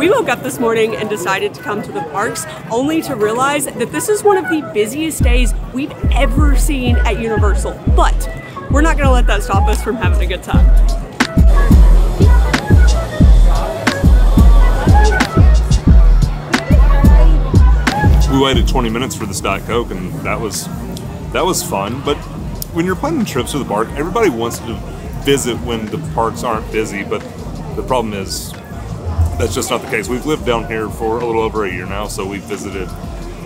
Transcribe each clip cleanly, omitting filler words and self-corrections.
We woke up this morning and decided to come to the parks only to realize that this is one of the busiest days we've ever seen at Universal. But we're not gonna let that stop us from having a good time. We waited 20 minutes for this Diet Coke, and that was fun. But when you're planning trips to the park, everybody wants to visit when the parks aren't busy, but the problem is that's just not the case. We've lived down here for a little over a year now, so we've visited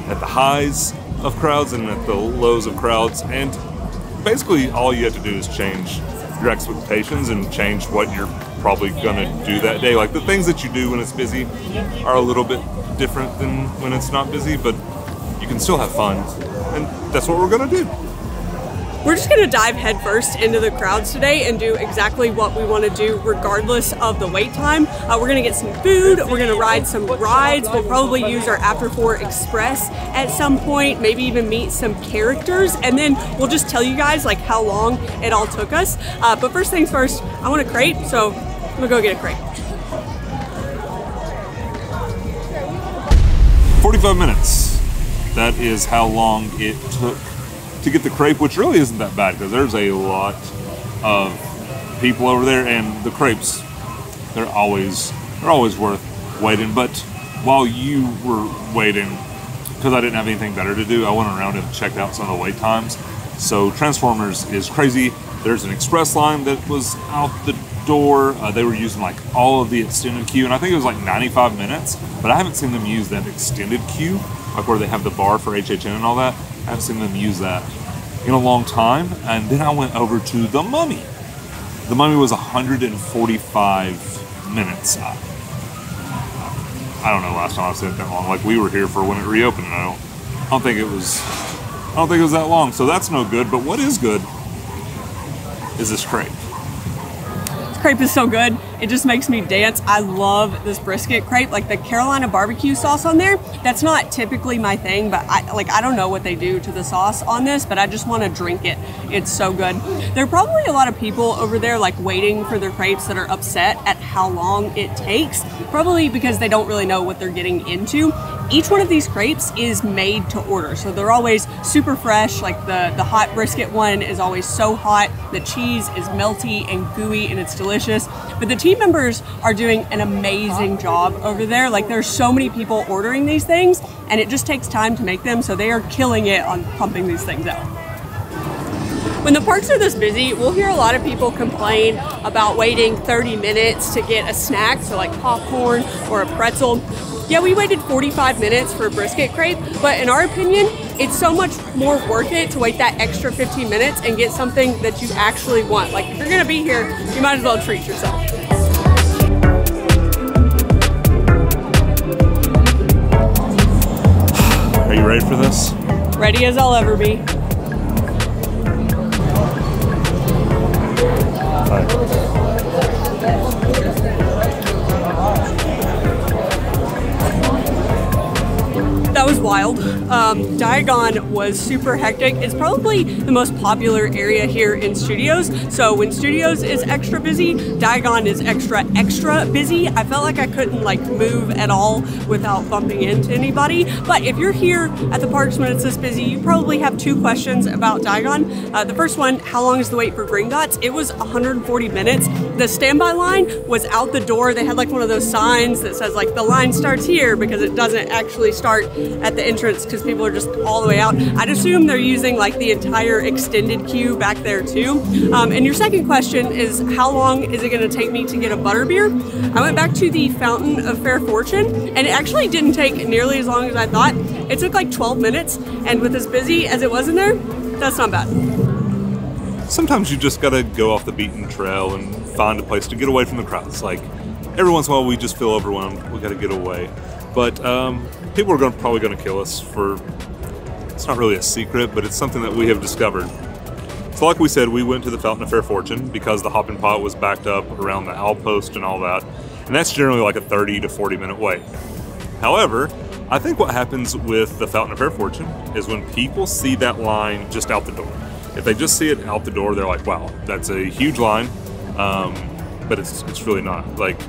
at the highs of crowds and at the lows of crowds, and basically all you have to do is change your expectations and change what you're probably gonna do that day. Like the things that you do when it's busy are a little bit different than when it's not busy, but you can still have fun, and that's what we're gonna do. We're just gonna dive headfirst into the crowds today and do exactly what we wanna do regardless of the wait time. We're gonna get some food, we're gonna ride some rides, we'll probably use our After 4 Express at some point, maybe even meet some characters, and then we'll just tell you guys like how long it all took us. But first things first, I want a crate, so I'm gonna go get a crate. 45 minutes. That is how long it took to get the crepe, which really isn't that bad because there's a lot of people over there, and the crepes, they're always worth waiting. But while you were waiting, because I didn't have anything better to do, I went around and checked out some of the wait times. So Transformers is crazy. There's an express line that was out the door. They were using like all of the extended queue, and I think it was like 95 minutes, but I haven't seen them use that extended queue, like where they have the bar for HHN and all that. I haven't seen them use that in a long time. And then I went over to the Mummy. The Mummy was 145 minutes. I don't know last time I've seen it that long. Like we were here for when it reopened, and I don't think it was that long. So that's no good. But what is good is this crepe. Crepe is so good, it just makes me dance. I love this brisket crepe, like the Carolina barbecue sauce on there. That's not typically my thing, but I don't know what they do to the sauce on this, but I just want to drink it. It's so good. There are probably a lot of people over there like waiting for their crepes that are upset at how long it takes, probably because they don't really know what they're getting into. Each one of these crepes is made to order, so they're always super fresh. Like the hot brisket one is always so hot. The cheese is melty and gooey and it's delicious. But the team members are doing an amazing job over there. Like there's so many people ordering these things, and it just takes time to make them, so they are killing it on pumping these things out. When the parks are this busy, we'll hear a lot of people complain about waiting 30 minutes to get a snack, so like popcorn or a pretzel. Yeah, we waited 45 minutes for a brisket crepe, but in our opinion, it's so much more worth it to wait that extra 15 minutes and get something that you actually want. Like if you're gonna be here, you might as well treat yourself. Are you ready for this? Ready as I'll ever be. That was wild. Diagon was super hectic. It's probably the most popular area here in Studios. So when Studios is extra busy, Diagon is extra busy. I felt like I couldn't like move at all without bumping into anybody. But if you're here at the parks when it's this busy, you probably have two questions about Diagon. The first one, how long is the wait for Gringotts? It was 140 minutes. The standby line was out the door. They had like one of those signs that says like the line starts here, because it doesn't actually start at the entrance because people are just all the way out. I'd assume they're using like the entire extended queue back there too. And your second question is, how long is it going to take me to get a butterbeer? I went back to the Fountain of Fair Fortune, and it actually didn't take nearly as long as I thought. It took like 12 minutes, and with as busy as it was in there, that's not bad. Sometimes you just gotta go off the beaten trail and find a place to get away from the crowds. Like every once in a while we just feel overwhelmed, we gotta get away. But people are probably gonna kill us for, it's not really a secret, but it's something that we have discovered. So like we said, we went to the Fountain of Fair Fortune because the Hoppin' Pot was backed up around the Owl Post and all that. And that's generally like a 30 to 40 minute wait. However, I think what happens with the Fountain of Fair Fortune is when people see that line just out the door. If they just see it out the door, they're like, wow, that's a huge line, but it's really not. Like,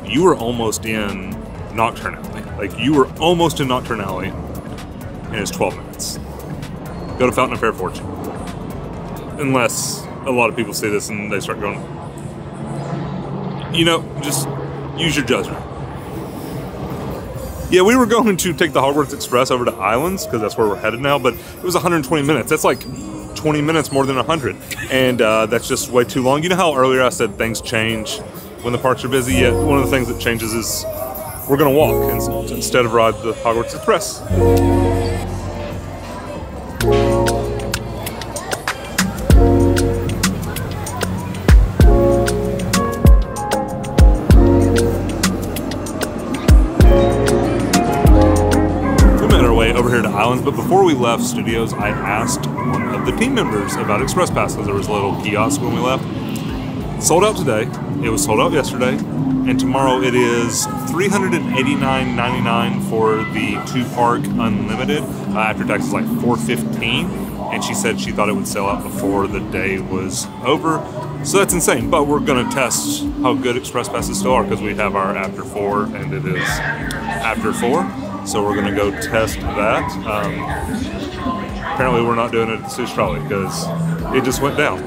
you were almost in Nocturne Alley. Like, you were almost in Nocturne Alley, and it's 12 minutes. Go to Fountain of Fair Fortune. Unless a lot of people see this and they start going, you know, just use your judgment. Yeah, we were going to take the Hogwarts Express over to Islands, because that's where we're headed now, but it was 120 minutes. That's like 20 minutes more than 100. And that's just way too long. You know how earlier I said things change when the parks are busy? Yeah, one of the things that changes is we're going to walk instead of ride the Hogwarts Express. But before we left studios, I asked one of the team members about Express Pass, because there was a little kiosk when we left. Sold out today. It was sold out yesterday. And tomorrow it is $389.99 for the 2-park unlimited. After tax is like $415. And she said she thought it would sell out before the day was over. So that's insane. But we're going to test how good Express Passes still are, because we have our after 4 and it is after 4. So we're gonna go test that. Apparently we're not doing it at the Sushi Trolley because it just went down.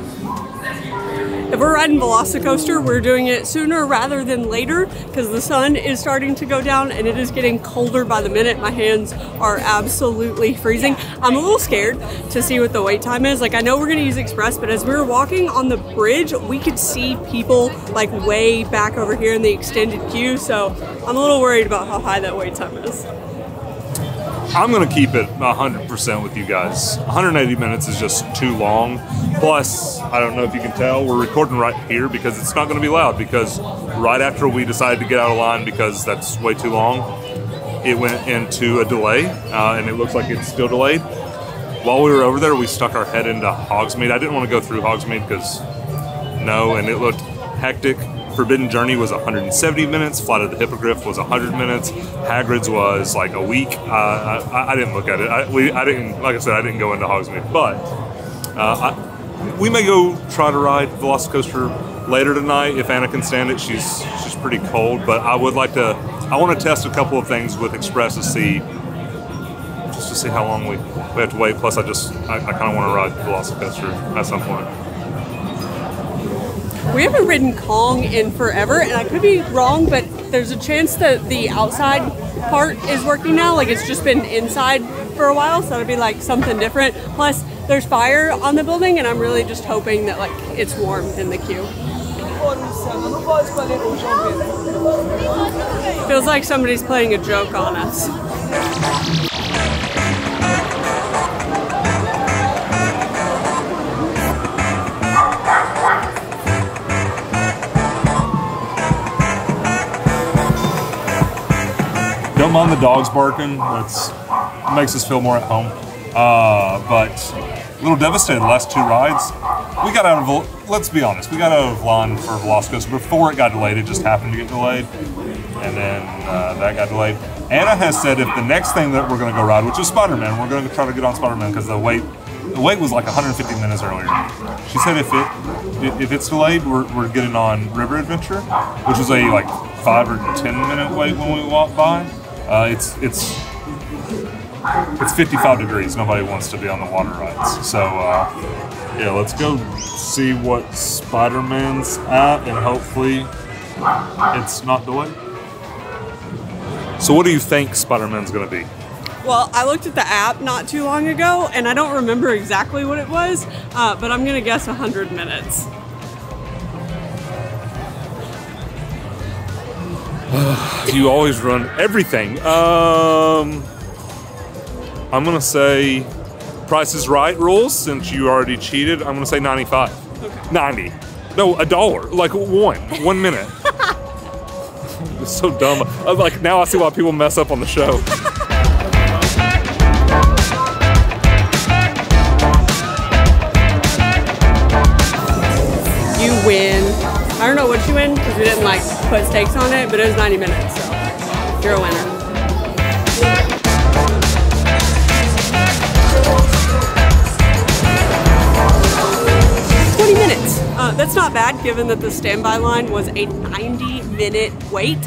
If we're riding Velocicoaster, we're doing it sooner rather than later, because the sun is starting to go down and it is getting colder by the minute. My hands are absolutely freezing. I'm a little scared to see what the wait time is. Like, I know we're gonna use Express, but as we were walking on the bridge, we could see people like way back over here in the extended queue. So I'm a little worried about how high that wait time is. I'm going to keep it 100% with you guys. 180 minutes is just too long. Plus, I don't know if you can tell, we're recording right here because it's not going to be loud, because right after we decided to get out of line because that's way too long, it went into a delay, and it looks like it's still delayed. While we were over there, we stuck our head into Hogsmeade. I didn't want to go through Hogsmeade because and it looked hectic. Forbidden Journey was 170 minutes. Flight of the Hippogriff was 100 minutes. Hagrid's was like a week. I didn't look at it. I didn't, like I said, I didn't go into Hogsmeade. But we may go try to ride Velocicoaster later tonight if Anna can stand it. She's pretty cold. But I want to test a couple of things with Express to see how long we have to wait. Plus, I kind of want to ride Velocicoaster at some point. We haven't ridden Kong in forever, and I could be wrong, but there's a chance that the outside part is working now. Like, it's just been inside for a while, so it'd be like something different. Plus, there's fire on the building, and I'm really just hoping that like it's warm in the queue. Feels like somebody's playing a joke on us. Don't mind the dogs barking. It makes us feel more at home. But a little devastated the last 2 rides. We got out of, let's be honest, we got out of line for Velocicoaster before it got delayed. It just happened to get delayed. And then that got delayed. Anna has said if the next thing that we're going to go ride, which is Spider-Man, we're going to try to get on Spider-Man because the wait was like 150 minutes earlier. She said if it's delayed, we're getting on River Adventure, which was a like 5 or 10 minute wait when we walked by. It's 55 degrees. Nobody wants to be on the water rides. So yeah, let's go see what Spider-Man's at, and hopefully it's not delayed. So what do you think Spider-Man's going to be? Well, I looked at the app not too long ago, and I don't remember exactly what it was, but I'm going to guess 100 minutes. You always run everything. I'm going to say Price is Right rules, since you already cheated. I'm going to say 95. Okay. 90. No, $1. Like 1 minute. It's so dumb. Like, now I see why people mess up on the show. You win. I don't know what you win because we didn't like put stakes on it, but it was 90 minutes, so you're a winner. That's not bad given that the standby line was a 90-minute wait.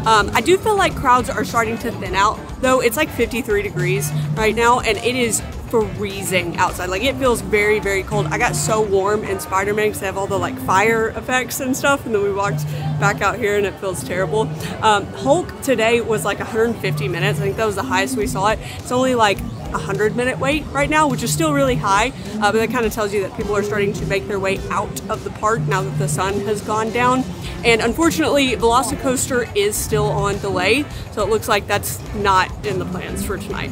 I do feel like crowds are starting to thin out, though. It's like 53 degrees right now, and it is freezing outside. Like, it feels very, very cold. I got so warm in Spider-Man because they have all the like fire effects and stuff, and then we walked back out here and it feels terrible. Hulk today was like 150 minutes. I think that was the highest we saw it. It's only like 100-minute wait right now, which is still really high, but that kind of tells you that people are starting to make their way out of the park now that the sun has gone down. And unfortunately, Velocicoaster is still on delay, so it looks like that's not in the plans for tonight.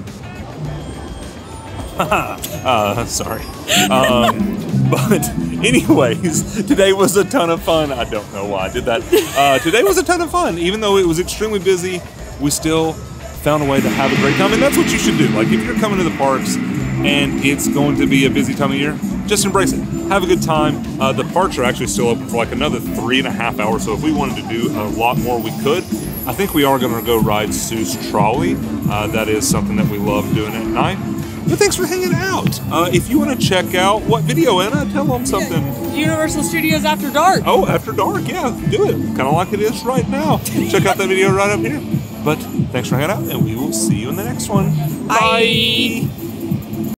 Sorry. But anyways, today was a ton of fun. I don't know why I did that. Today was a ton of fun. Even though it was extremely busy, we still found a way to have a great time. And that's what you should do. Like, if you're coming to the parks and it's going to be a busy time of year, just embrace it. Have a good time. The parks are actually still open for like another 3.5 hours. So if we wanted to do a lot more, we could. I think we are going to go ride Sue's trolley. That is something that we love doing at night. But thanks for hanging out. If you want to check out what video, Anna, tell them something. Universal Studios After Dark. Oh, After Dark, yeah, do it. Kind of like it is right now. Check out that video right up here. But thanks for hanging out, and we will see you in the next one. Bye.